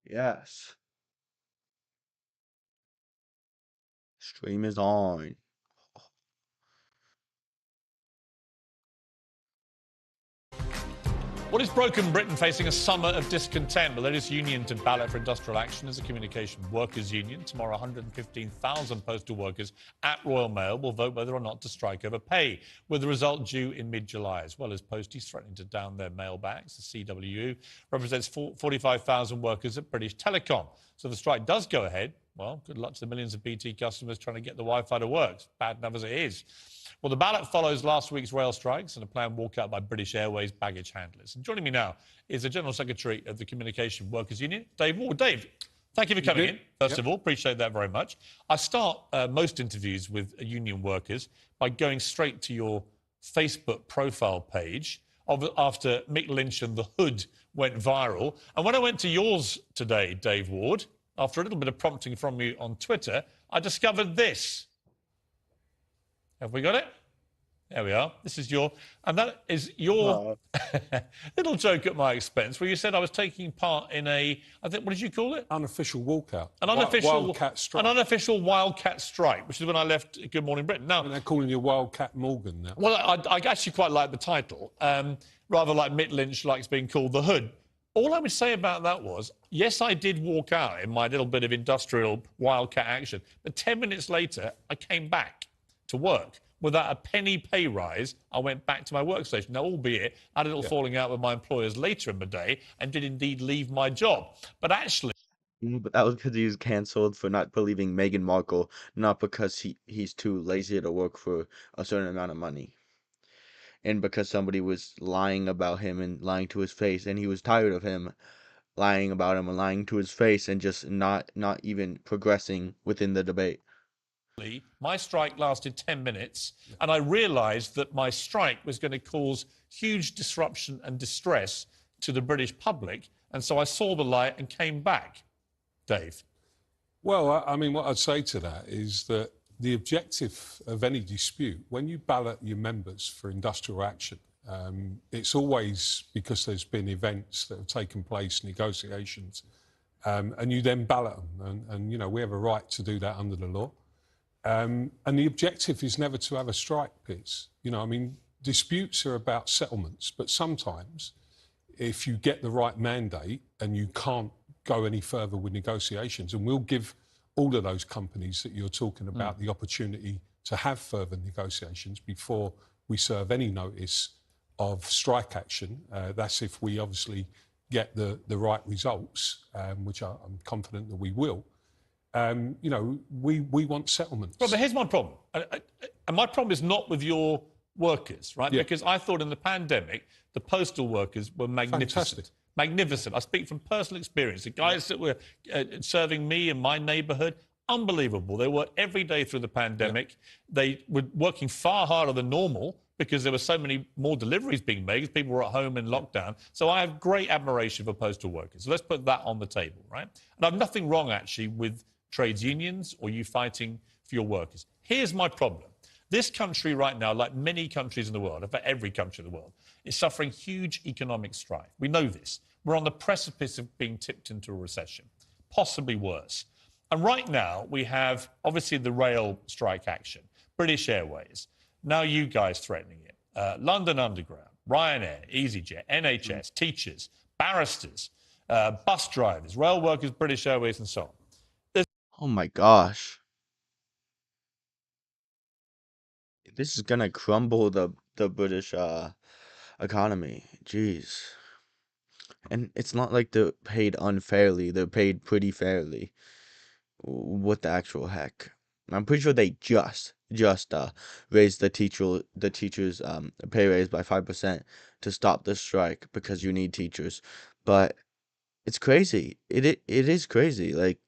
Yes. Stream is on. What is broken Britain facing a summer of discontent? The latest union to ballot for industrial action is the Communication Workers Union. Tomorrow, 115,000 postal workers at Royal Mail will vote whether or not to strike over pay, with the result due in mid-July, as well as posties threatening to down their mailbags. The CWU represents 45,000 workers at British Telecom. So if the strike does go ahead, well, good luck to the millions of BT customers trying to get the Wi-Fi to work, bad enough as it is. Well, the ballot follows last week's rail strikes and a planned walkout by British Airways baggage handlers. And joining me now is the General Secretary of the Communication Workers Union, Dave Ward. Dave, thank you for coming in, first of all. Appreciate that very much. I start most interviews with union workers by going straight to your Facebook profile page after Mick Lynch and The Hood went viral. And when I went to yours today, Dave Ward, after a little bit of prompting from you on Twitter, I discovered this. Have we got it? There we are. This is and that is your little joke at my expense, where you said I was taking part in what did you call it? Unofficial walkout. An unofficial Wildcat strike. An unofficial Wildcat strike, which is when I left Good Morning Britain. Now, and they're calling you Wildcat Morgan now. Well, I actually quite like the title, rather like Mick Lynch likes being called The Hood. All I would say about that was, yes, I did walk out in my little bit of industrial Wildcat action, but 10 minutes later, I came back to work. Without a penny pay rise, I went back to my workstation. Now, albeit, I had a little falling out with my employers later in the day and did indeed leave my job. But actually... But that was because he was cancelled for not believing Meghan Markle, not because he's too lazy to work for a certain amount of money. And because somebody was lying about him and lying to his face, and he was tired of him lying about him and lying to his face and just not even progressing within the debate. My strike lasted 10 minutes, and I realised that my strike was going to cause huge disruption and distress to the British public, and so I saw the light and came back. Dave? Well, I mean, what I'd say to that is that the objective of any dispute, when you ballot your members for industrial action, it's always because there's been events that have taken place, negotiations, and you then ballot them. And, you know, we have a right to do that under the law. And the objective is never to have a strike, Piers. You know, I mean, disputes are about settlements, but sometimes if you get the right mandate and you can't go any further with negotiations, and we'll give all of those companies that you're talking about the opportunity to have further negotiations before we serve any notice of strike action. That's if we obviously get the right results, which I'm confident that we will. You know, we want settlements. Well, but here's my problem. And my problem is not with your workers, right? Yeah. Because I thought in the pandemic, the postal workers were magnificent. Fantastic. Magnificent. I speak from personal experience. The guys that were serving me in my neighbourhood, unbelievable. They worked every day through the pandemic. They were working far harder than normal because there were so many more deliveries being made because people were at home in lockdown. So I have great admiration for postal workers. So let's put that on the table, right? And I have nothing wrong, actually, with trades unions or you fighting for your workers. Here's my problem. This country right now, like many countries in the world, in fact every country in the world, is suffering huge economic strife. We know this. We're on the precipice of being tipped into a recession, possibly worse. And right now we have, obviously, the rail strike action, British Airways, now you guys threatening it, London Underground, Ryanair, EasyJet, NHS, teachers, barristers, bus drivers, rail workers, British Airways and so on. Oh my gosh. This is gonna crumble the British economy. Jeez. And it's not like they're paid unfairly. They're paid pretty fairly. What the actual heck? I'm pretty sure they just raised the teachers pay raise by 5% to stop the strike because you need teachers. But it's crazy. It is crazy. Like,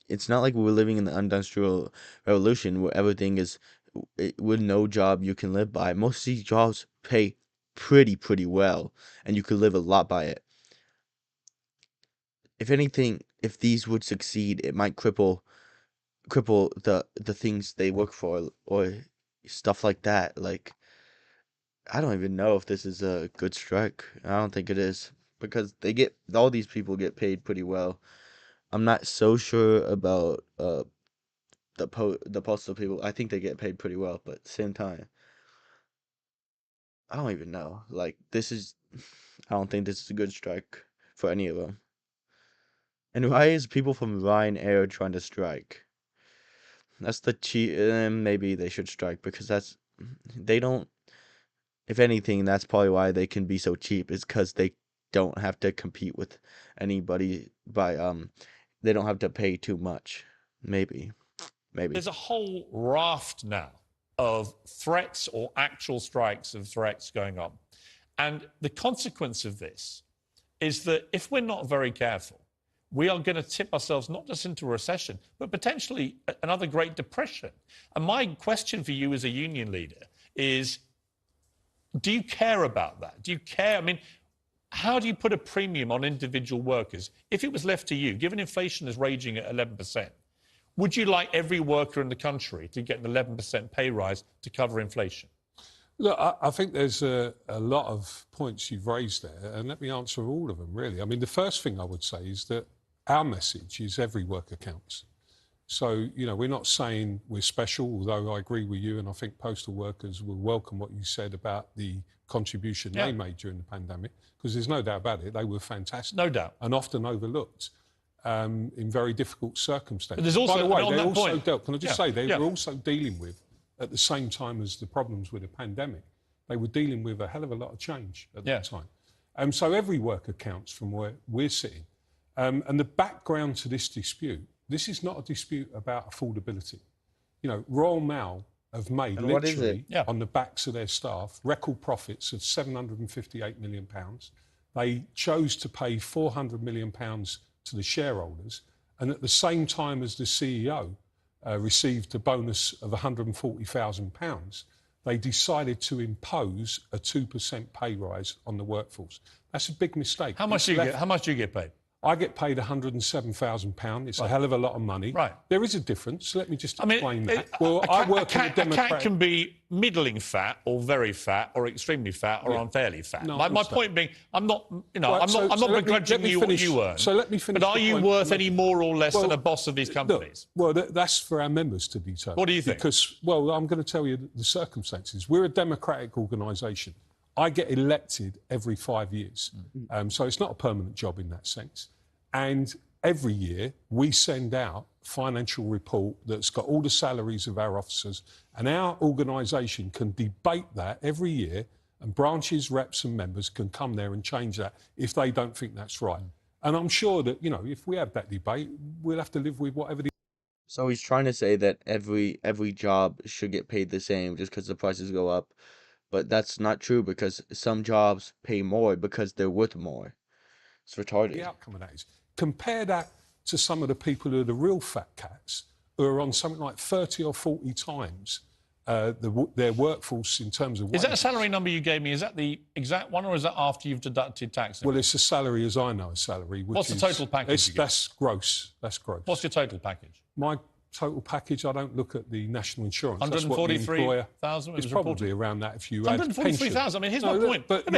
it's not like we're living in the industrial revolution where everything is with no job you can live by. Most of these jobs pay pretty well, and you could live a lot by it. If anything, if these would succeed, it might cripple the things they work for or stuff like that. Like, I don't even know if this is a good strike. I don't think it is. because all these people get paid pretty well. I'm not so sure about the postal people. I think they get paid pretty well, but at the same time, I don't even know. Like I don't think this is a good strike for any of them. And why is people from Ryanair trying to strike? That's the cheap. Maybe they should strike because they don't. If anything, that's probably why they can be so cheap. Is because they don't have to compete with anybody they don't have to pay too much. Maybe. There's a whole raft now of threats or actual strikes of threats going on. And the consequence of this is that if we're not very careful, we are going to tip ourselves not just into a recession, but potentially another Great Depression. And my question for you as a union leader is, do you care about that? Do you care? I mean, how do you put a premium on individual workers? If it was left to you, given inflation is raging at 11%, would you like every worker in the country to get an 11% pay rise to cover inflation? Look, I think there's a lot of points you've raised there, and let me answer all of them, really. I mean, the first thing I would say is that our message is every worker counts. So, we're not saying we're special, although I agree with you, and I think postal workers will welcome what you said about the contribution they made during the pandemic, because there's no doubt about it, they were fantastic. No doubt. And often overlooked in very difficult circumstances. But there's also, by the way, on they that also point, dealt, can I just say, they were also dealing with, at the same time as the problems with the pandemic, they were dealing with a hell of a lot of change at that time. So every worker counts from where we're sitting. And the background to this dispute, this is not a dispute about affordability. Royal Mail have made, And literally, on the backs of their staff, record profits of £758 million. They chose to pay £400 million to the shareholders, and at the same time as the CEO received a bonus of £140,000, they decided to impose a 2% pay rise on the workforce. That's a big mistake. How much do you get paid? I get paid £107,000. It's a hell of a lot of money. Right. There is a difference. Let me just explain that. I work in a cat can be middling fat or very fat or extremely fat or unfairly fat. No, my point being, I'm not begrudging you what you earn. So let me finish. But are you worth any more or less than a boss of these companies? That's for our members to determine. What do you think? Because, I'm going to tell you the circumstances. We're a democratic organisation. I get elected every 5 years. So it's not a permanent job in that sense. And every year we send out a financial report that's got all the salaries of our officers, and our organisation can debate that every year, and branches, reps and members can come there and change that if they don't think that's right. And I'm sure that, if we have that debate, we'll have to live with whatever So he's trying to say that every job should get paid the same just because the prices go up. But that's not true, because some jobs pay more because they're worth more. It's retarded. The outcome of that is, compare that to some of the people who are the real fat cats, who are on something like 30 or 40 times their workforce in terms of wages. Is that a salary number you gave me? Is that the exact one, or is that after you've deducted tax? Well, it's a salary as I know a salary. What's the total package? That's gross. That's gross. What's your total package? My total package, I don't look at the national insurance. 143,000? It's probably around that if you add pension. 143,000? I mean, here's my point. But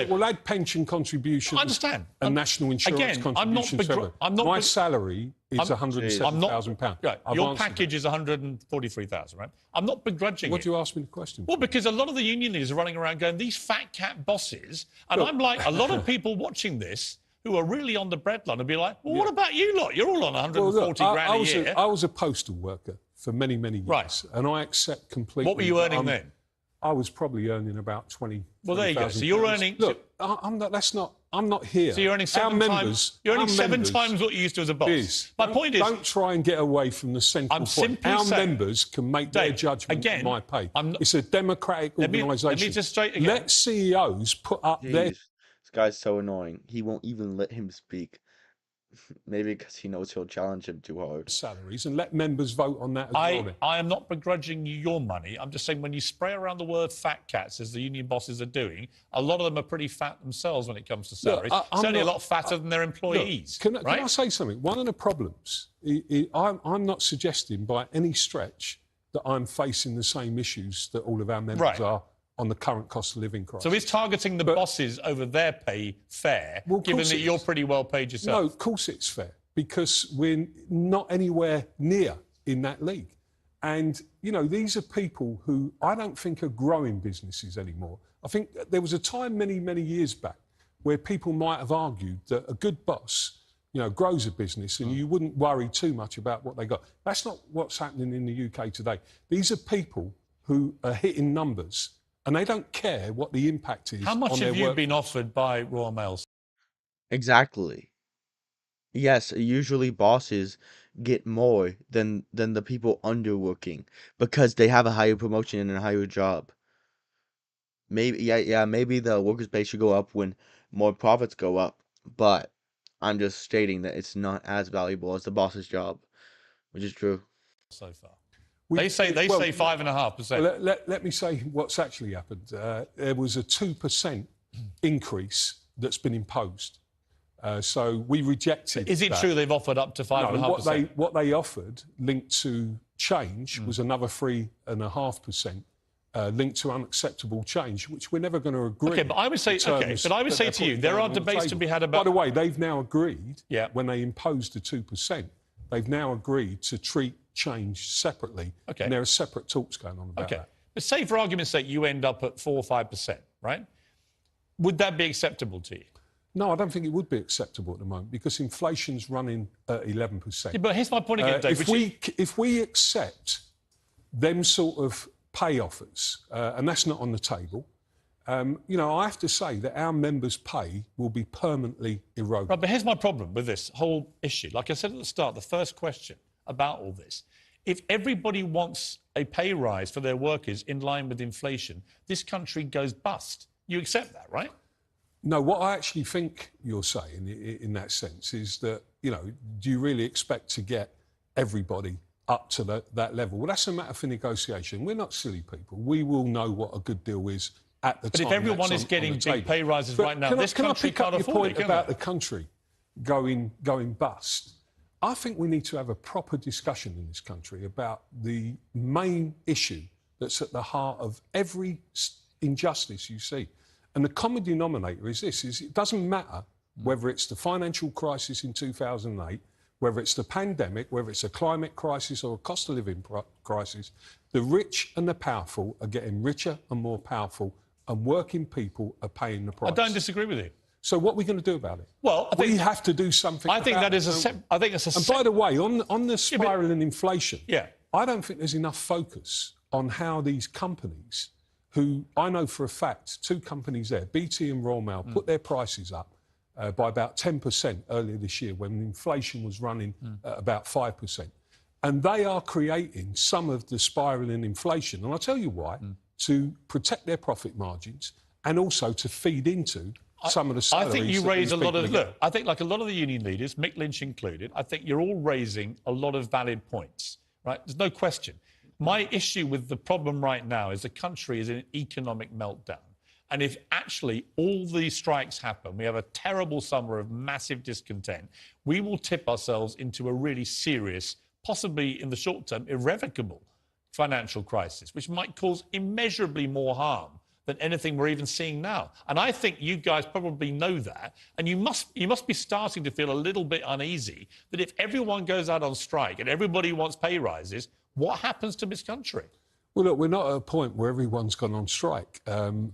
we'll add pension contributions. I understand. And national insurance contributions. My salary is £107,000. Right. Your package is 143,000, right? I'm not begrudging What do you ask me the question? Well, because a lot of the union leaders are running around going, these fat cat bosses, and I'm like, a lot of people watching this who are really on the breadline and be like, well, what about you lot? You're all on 140 grand a year. I was a postal worker for many, many years. Right. And I accept completely... What were you earning then? I was probably earning about 20. Well, there you go. So you're earning... Look, I'm not here. So you're earning seven times what you used to as a boss. My point is... Don't try and get away from the central point. Our members can make their judgment on my pay. It's a democratic organisation. Let me just straight again. Let CEOs put up their... This guy's so annoying. He won't even let him speak. Maybe because he knows he'll challenge him too hard. Salaries, and let members vote on that as well. I am not begrudging you your money. I'm just saying, when you spray around the word fat cats, as the union bosses are doing, a lot of them are pretty fat themselves when it comes to salaries. Certainly a lot fatter than their employees. Can I say something? One of the problems, I'm not suggesting by any stretch that I'm facing the same issues that all of our members are on the current cost of living crisis. So he's targeting the bosses over their pay fair, given that you're pretty well paid yourself? No, of course it's fair, because we're not anywhere near in that league. And, you know, these are people who I don't think are growing businesses anymore. I think there was a time many, many years back where people might have argued that a good boss, you know, grows a business and you wouldn't worry too much about what they got. That's not what's happening in the UK today. These are people who are hitting numbers and they don't care what the impact is. How much on their have you work. been offered by Royal Mail? Exactly. Yes, usually bosses get more than the people underworking because they have a higher promotion and a higher job. Maybe the workers' pay should go up when more profits go up, but I'm just stating that it's not as valuable as the boss's job, which is true. So far, they say 5.5%. Let me say what's actually happened. There was a 2% increase that's been imposed. So we rejected. Is it that. true they've offered up to 5.5%? No, what they offered, linked to change, was another 3.5%. Linked to unacceptable change, which we're never going to agree. Okay, but I would say, to you, there are debates to be had about. By the way, they've now agreed. Yeah. When they imposed the 2%, they've now agreed to treat change separately. Okay. And there are separate talks going on about that. But say, for argument's sake, you end up at 4 or 5%, right? Would that be acceptable to you? No, I don't think it would be acceptable at the moment because inflation's running at 11%. Yeah, but here's my point again, Dave. If we accept them sort of pay offers, and that's not on the table, you know, I have to say that our members' pay will be permanently eroded. Right, but here's my problem with this whole issue. Like I said at the start, the first question about all this, if everybody wants a pay rise for their workers in line with inflation, this country goes bust. You accept that, right? No, what I actually think you're saying in that sense is that, you know, do you really expect to get everybody up to that level? Well, that's a matter for negotiation. We're not silly people. We will know what a good deal is at the time. But if everyone is getting big pay rises right now, this country can't afford it. Your point about the country going bust. I think we need to have a proper discussion in this country about the main issue that's at the heart of every injustice you see. And the common denominator is this, is it doesn't matter whether it's the financial crisis in 2008, whether it's the pandemic, whether it's a climate crisis or a cost of living crisis, the rich and the powerful are getting richer and more powerful and working people are paying the price. I don't disagree with you. So what are we going to do about it? Well, we have to do something I think about that is it. I think it's a... And by the way, on the spiral in inflation, I don't think there's enough focus on how these companies, who I know for a fact, two companies there, BT and Royal Mail, put their prices up by about 10% earlier this year when inflation was running at about 5%. And they are creating some of the spiral in inflation. And I'll tell you why, to protect their profit margins and also to feed into some of the salaries. I think you raise a lot of... Look, I think like a lot of the union leaders, Mick Lynch included, I think you're all raising a lot of valid points, right? There's no question. My issue with the problem right now is the country is in an economic meltdown. And if actually all these strikes happen, we have a terrible summer of massive discontent, we will tip ourselves into a really serious, possibly in the short term, irrevocable financial crisis, which might cause immeasurably more harm than anything we're even seeing now. And I think you guys probably know that. And you must be starting to feel a little bit uneasy that if everyone goes out on strike and everybody wants pay rises, what happens to this country? Well, look, we're not at a point where everyone's gone on strike.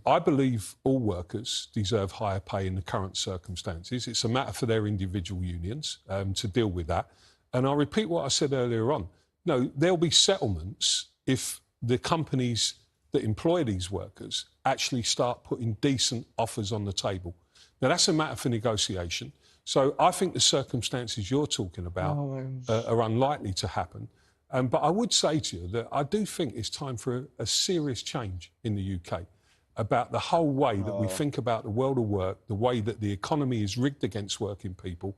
I believe all workers deserve higher pay in the current circumstances. It's a matter for their individual unions to deal with that. And I'll repeat what I said earlier on. No, there'll be settlements if the companies that employ these workers actually start putting decent offers on the table. Now, that's a matter for negotiation. So I think the circumstances you're talking about are unlikely to happen. But I would say to you that I do think it's time for a serious change in the UK about the whole way that we think about the world of work, the way that the economy is rigged against working people,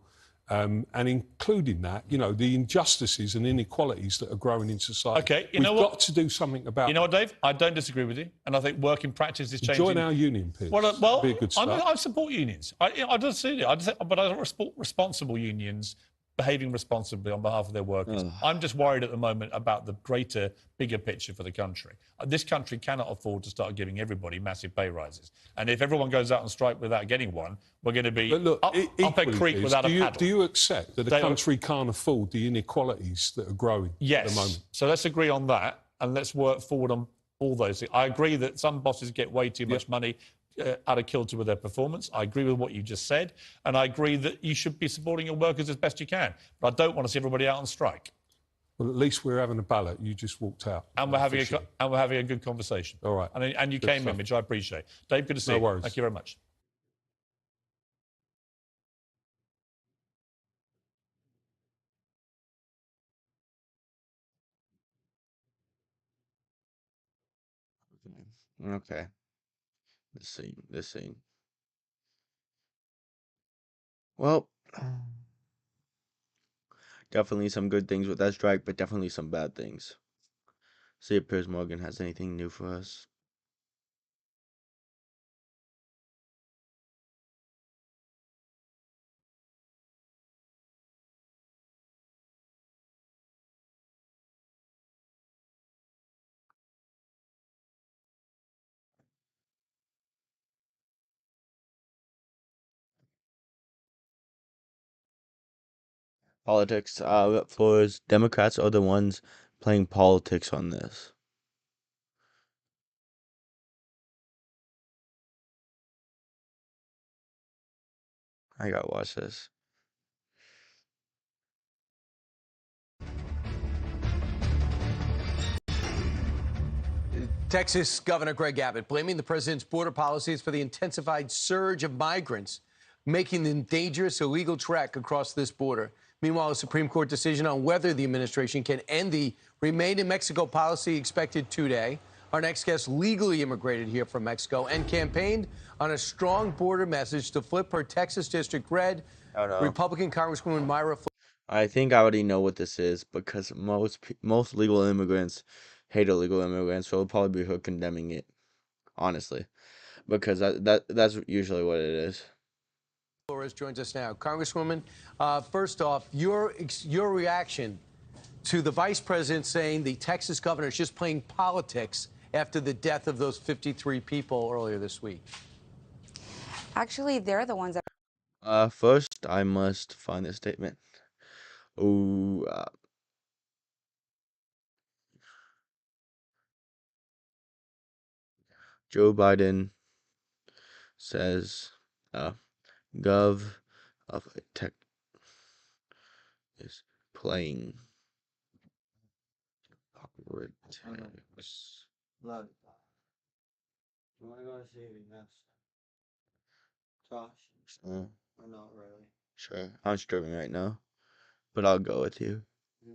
and including that, you know, the injustices and inequalities that are growing in society. Okay, We've got to do something about You know what, Dave? I don't disagree with you, and I think working practice is changing. Join our union, Piers. Well, be a good start. I support unions. I don't see it. But I support responsible unions behaving responsibly on behalf of their workers. Ugh. I'm just worried at the moment about the greater, bigger picture for the country. This country cannot afford to start giving everybody massive pay rises. And if everyone goes out on strike without getting one, we're going to be But look, up a equally, creek Piers, without a paddle. do you accept that a They- country can't afford the inequalities that are growing at the moment? Yes. So let's agree on that, and let's work forward on all those things. I agree that some bosses get way too much money out of kilter with their performance. I agree with what you just said, and I agree that you should be supporting your workers as best you can. But I don't want to see everybody out on strike. Well, at least we're having a ballot. You just walked out. And we're having a good conversation. All right. And you Good came stuff. in, which I appreciate. Dave, good to see No you. worries. Thank you very much. Okay. This scene. Well, definitely some good things with that strike, but definitely some bad things. See if Piers Morgan has anything new for us. Politics. Floors. Democrats are the ones playing politics on this. I gotta watch this. Texas Governor Greg Abbott blaming the president's border policies for the intensified surge of migrants, making them dangerous illegal trek across this border. Meanwhile, a Supreme Court decision on whether the administration can end the Remain in Mexico policy expected today. Our next guest legally immigrated here from Mexico and campaigned on a strong border message to flip her Texas district red. Oh no. Republican Congresswoman Myra. I think I already know what this is because most legal immigrants hate illegal immigrants, so it'll probably be her condemning it. Honestly, because that's usually what it is. Flores joins us now. Congresswoman, first off, your reaction to the vice president saying the Texas governor is just playing politics after the death of those 53 people earlier this week. Actually, they're the ones that. First I must find this statement. Ooh, Joe Biden says, Gov of Tech is playing politics. Look, you want to go see next, Josh? Uh, Or not really? sure, I'm streaming right now, but I'll go with you. Yeah.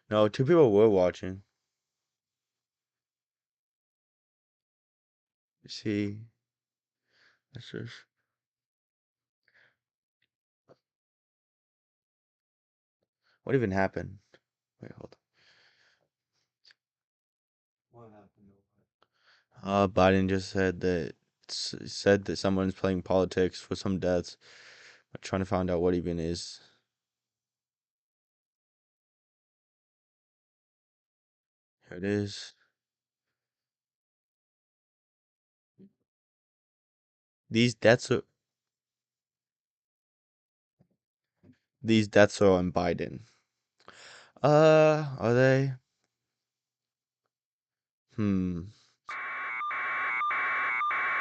No, 2 people were watching. See, that's just. What even happened? Wait, hold What happened to on. Biden just said that someone's playing politics for some deaths. I'm trying to find out what even is. Here it is. These deaths are on Biden. Are they?